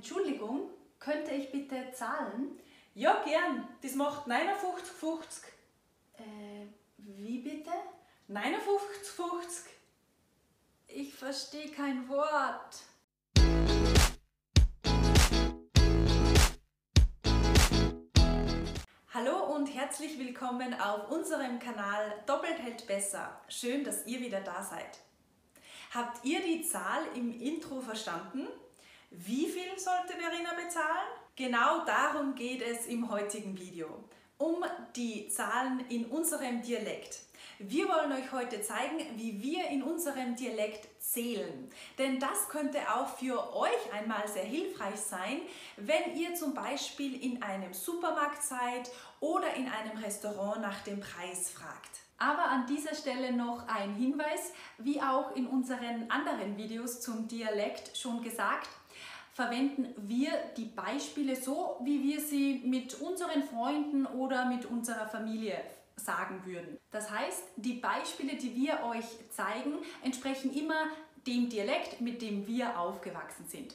Entschuldigung, könnte ich bitte zahlen? Ja, gern. Das macht 59,50. Wie bitte? 59,50. Ich verstehe kein Wort. Hallo und herzlich willkommen auf unserem Kanal Doppelt hält besser. Schön, dass ihr wieder da seid. Habt ihr die Zahl im Intro verstanden? Wie viel sollte Verena bezahlen? Genau darum geht es im heutigen Video. Um die Zahlen in unserem Dialekt. Wir wollen euch heute zeigen, wie wir in unserem Dialekt zählen. Denn das könnte auch für euch einmal sehr hilfreich sein, wenn ihr zum Beispiel in einem Supermarkt seid oder in einem Restaurant nach dem Preis fragt. Aber an dieser Stelle noch ein Hinweis, wie auch in unseren anderen Videos zum Dialekt schon gesagt, verwenden wir die Beispiele so, wie wir sie mit unseren Freunden oder mit unserer Familie sagen würden. Das heißt, die Beispiele, die wir euch zeigen, entsprechen immer dem Dialekt, mit dem wir aufgewachsen sind.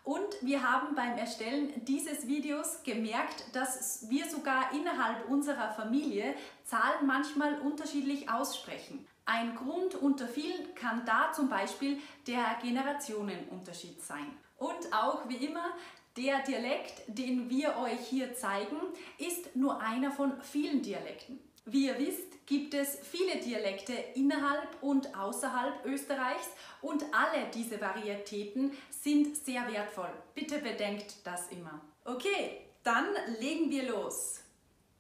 Und wir haben beim Erstellen dieses Videos gemerkt, dass wir sogar innerhalb unserer Familie Zahlen manchmal unterschiedlich aussprechen. Ein Grund unter vielen kann da zum Beispiel der Generationenunterschied sein. Und auch wie immer, der Dialekt, den wir euch hier zeigen, ist nur einer von vielen Dialekten. Wie ihr wisst, gibt es viele Dialekte innerhalb und außerhalb Österreichs und alle diese Varietäten sind sehr wertvoll. Bitte bedenkt das immer. Okay, dann legen wir los.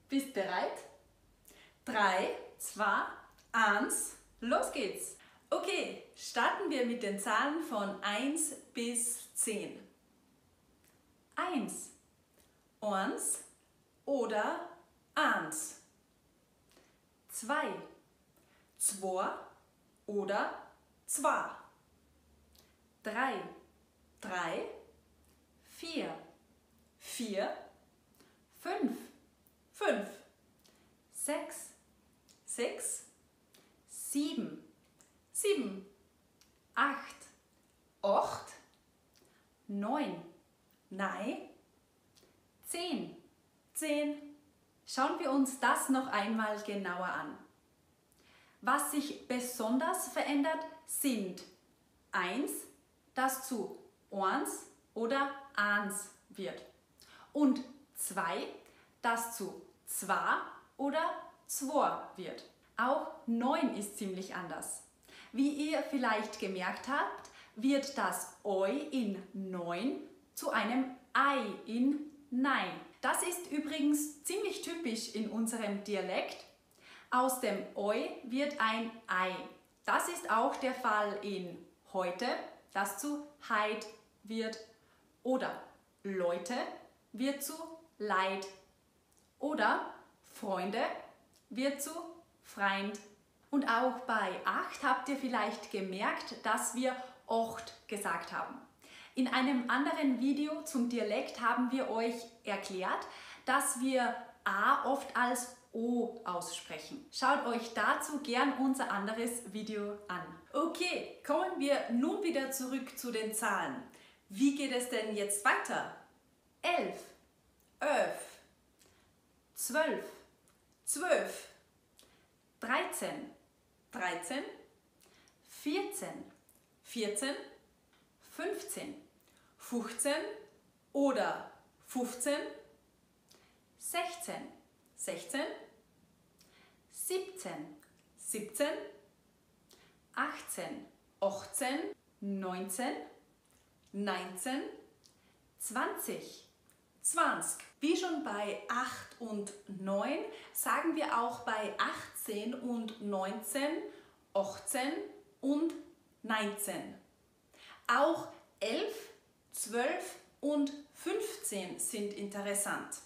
Bist bereit? 3, 2, 1, los geht's! Okay, starten wir mit den Zahlen von 1 bis 10. 1. 1 oder 1. 2. 2 oder 2. 3. 3. 4. 4. 5. 5. 6. 6. 7. 7. 8. 8. 9. 9. 10. 10. Schauen wir uns das noch einmal genauer an. Was sich besonders verändert, sind 1, das zu 1 oder 1 wird. Und 2, das zu 2 oder 2 wird. Auch 9 ist ziemlich anders. Wie ihr vielleicht gemerkt habt, wird das Oi in 9 zu einem Ei in Nein. Das ist übrigens ziemlich typisch in unserem Dialekt. Aus dem Oi wird ein Ei. Das ist auch der Fall in heute, das zu Heid wird. Oder Leute wird zu Leid. Oder Freunde wird zu Freind. Und auch bei 8 habt ihr vielleicht gemerkt, dass wir Ocht gesagt haben. In einem anderen Video zum Dialekt haben wir euch erklärt, dass wir A oft als O aussprechen. Schaut euch dazu gern unser anderes Video an. Okay, kommen wir nun wieder zurück zu den Zahlen. Wie geht es denn jetzt weiter? 11, 11, 12, 12, 13, 13, 14, 14, 15, 15 oder 15, 16, 16, 17, 17, 18, 18, 19, 19, 20. 20. Wie schon bei 8 und 9 sagen wir auch bei 18 und 19, 18 und 19. Auch 11, 12 und 15 sind interessant.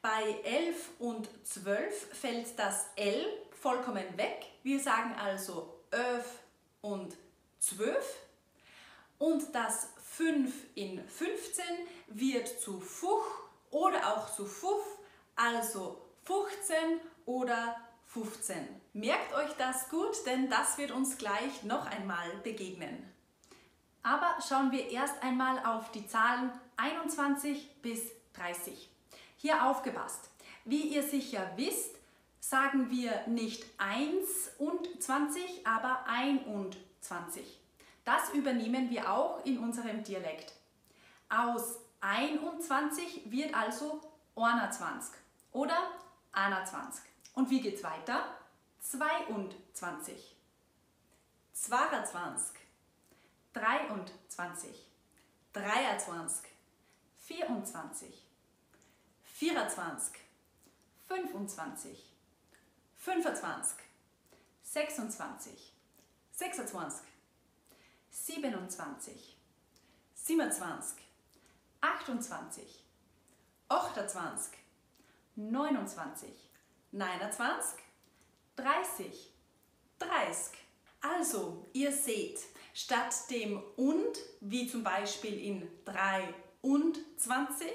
Bei 11 und 12 fällt das L vollkommen weg. Wir sagen also 11 und 12. Und das 5 in 15 wird zu Fuch oder auch zu Fuff, also 15 oder 15. Merkt euch das gut, denn das wird uns gleich noch einmal begegnen. Aber schauen wir erst einmal auf die Zahlen 21 bis 30. Hier aufgepasst. Wie ihr sicher wisst, sagen wir nicht 1 und 20, aber 21. Das übernehmen wir auch in unserem Dialekt. Aus 21 wird also 21 oder 21. Und wie geht's weiter? 22, 22, 23, 23, 24, 24, 25, 25, 26, 26, 27, 27, 28, 28, 29, 29, 30. 30. Also, ihr seht, statt dem und, wie zum Beispiel in 3 und 20,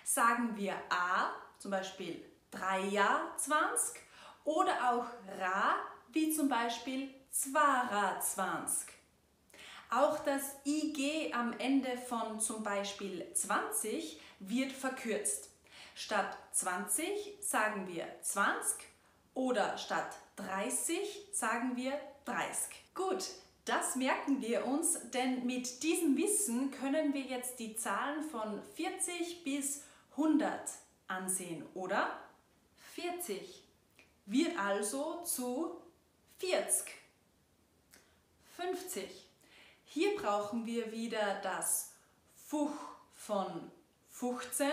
sagen wir a, zum Beispiel 3 Jahr 20, oder auch ra, wie zum Beispiel 22. Auch das IG am Ende von zum Beispiel 20 wird verkürzt. Statt 20 sagen wir 20 oder statt 30 sagen wir 30. Gut, das merken wir uns, denn mit diesem Wissen können wir jetzt die Zahlen von 40 bis 100 ansehen, oder? 40, Wird also zu 40. 50, Hier brauchen wir wieder das Fuch von 15,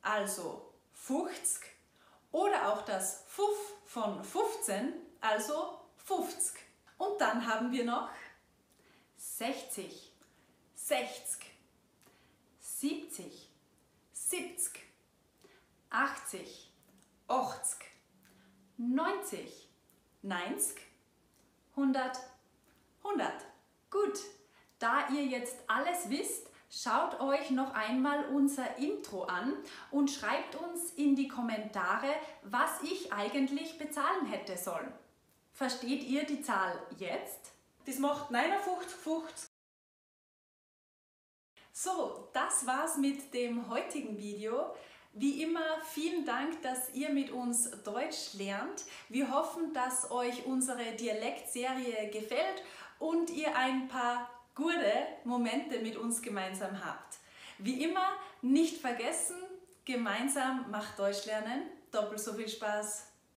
also 50, oder auch das Fuff von 15, also 50. Und dann haben wir noch 60, 60, 70, 70, 80, 80, 90, 90, 100. 100. Gut, da ihr jetzt alles wisst, schaut euch noch einmal unser Intro an und schreibt uns in die Kommentare, was ich eigentlich bezahlen hätte sollen. Versteht ihr die Zahl jetzt? Das macht 59,50. So, das war's mit dem heutigen Video. Wie immer, vielen Dank, dass ihr mit uns Deutsch lernt. Wir hoffen, dass euch unsere Dialektserie gefällt und ihr ein paar gute Momente mit uns gemeinsam habt. Wie immer, nicht vergessen, gemeinsam macht Deutsch lernen doppelt so viel Spaß.